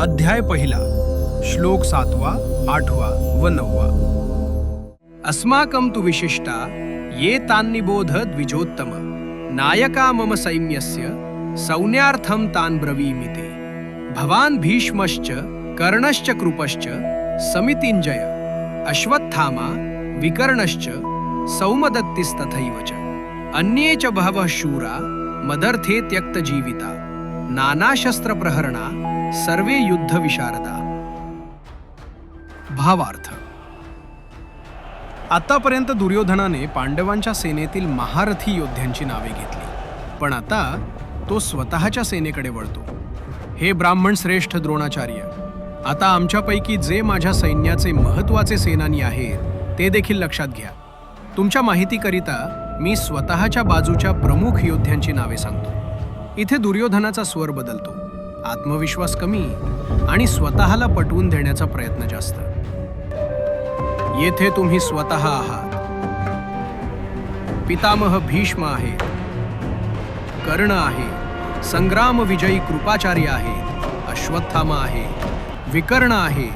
अध्याय पहिला, श्लोक 7वा, 8वा व 9वा। अस्माकं तु विशिष्टा ये तान्निबोध द्विजोत्तम नायका मम सैन्यस्य सौन्यार्थं तान् ब्रवीमि ते। भवान् भीष्मश्च कर्णश्च कृपश्च समितिञ्जय अश्वत्थामा विकर्णश्च सौमदत्तिस्तथैव च अन्ये च बहवः शूरा मदर्थे त्यक्तजीविता नानाशस्त्रप्रहरणा सर्वे युद्धविशारदा। भावार्थ। आतापर्यंत दुर्योधनाने पांडवांच्या सेनेतील महारथी योद्ध्यांची नावे घेतली, पण आता तो स्वतःच्या सेनेकडे वळतो। हे ब्राह्मण श्रेष्ठ द्रोणाचार्य, आता आमच्यापैकी जे माझ्या सैन्याचे महत्त्वाचे सेनानी आहेत ते देखील लक्षात घ्या। तुमच्या माहितीकरिता मी स्वतःच्या बाजूच्या प्रमुख योद्ध्यांची नावे सांगतो। इथे दुर्योधनाचा स्वर बदलतो, आत्मविश्वास कमी आणि स्वतःला पटवून देण्याचा प्रयत्न जास्त। येथे तुम्ही स्वतः आहात। पितामह भीष्म आहेत, कर्ण आहे, संग्राम विजयी कृपाचार्य आहेत, अश्वत्थामा आहे, विकर्ण आहे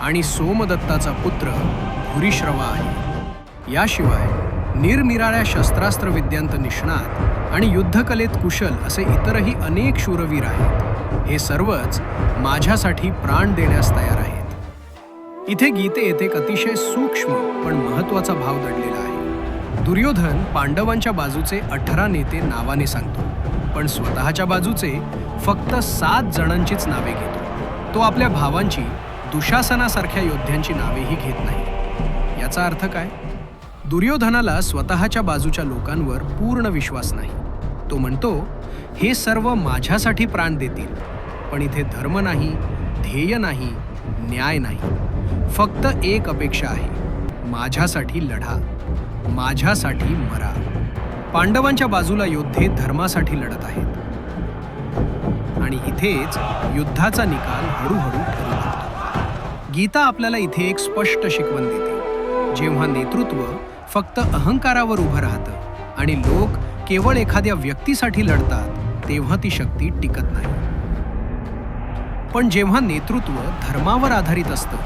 आणि सोमदत्ताचा पुत्र भूरिश्रवा आहे। याशिवाय निरनिराळ्या शस्त्रास्त्र विद्यांत निष्णात आणि युद्धकलेत कुशल असे इतरही अनेक शूरवीर आहेत। हे सर्वच माझ्यासाठी प्राण देण्यास तयार आहेत। इथे गीतेत एक अतिशय सूक्ष्म पण महत्त्वाचा भाव दडलेला आहे। दुर्योधन पांडवांच्या बाजूचे 18 नेते नावाने सांगतो, पण स्वतःच्या बाजूचे फक्त 7 जणांचीच नावे घेतो। तो आपल्या भावांची, दुशासनासारख्या योद्ध्यांची नावेही घेत नाही। याचा अर्थ काय? दुर्योधनाला स्वतःच्या बाजूच्या लोकांवर पूर्ण विश्वास नाही। तो म्हणतो, हे सर्व माझ्यासाठी प्राण देतील, पण इथे धर्म नाही, ध्येय नाही, न्याय नाही। फक्त एक अपेक्षा आहे, माझ्यासाठी लढा, माझ्यासाठी मरा। पांडवांच्या बाजूला योद्धे धर्मासाठी लढत आहेत आणि इथेच युद्धाचा निकाल हळूहळू ठरू लागतो। गीता आपल्याला इथे एक स्पष्ट शिकवण देते, जेव्हा नेतृत्व फक्त अहंकारावर उभं राहतं आणि लोक केवळ एखाद्या व्यक्तीसाठी लढतात, तेव्हा ती शक्ती टिकत नाही। पण जेव्हा नेतृत्व धर्मावर आधारित असतं,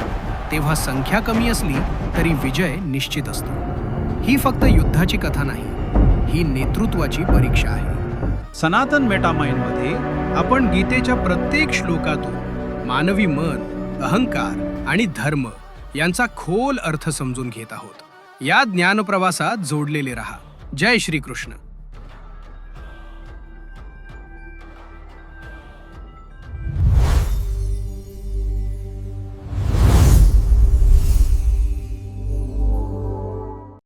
तेव्हा संख्या कमी असली तरी विजय निश्चित असतो। ही फक्त युद्धाची कथा नाही, ही नेतृत्वाची परीक्षा आहे। सनातन मेटामाइंडमध्ये आपण गीतेच्या प्रत्येक श्लोकातून मानवी मन, अहंकार आणि धर्म यांचा खोल अर्थ समजून घेत आहोत। या ज्ञानप्रवासात जोडलेले रहा। जय श्री कृष्ण।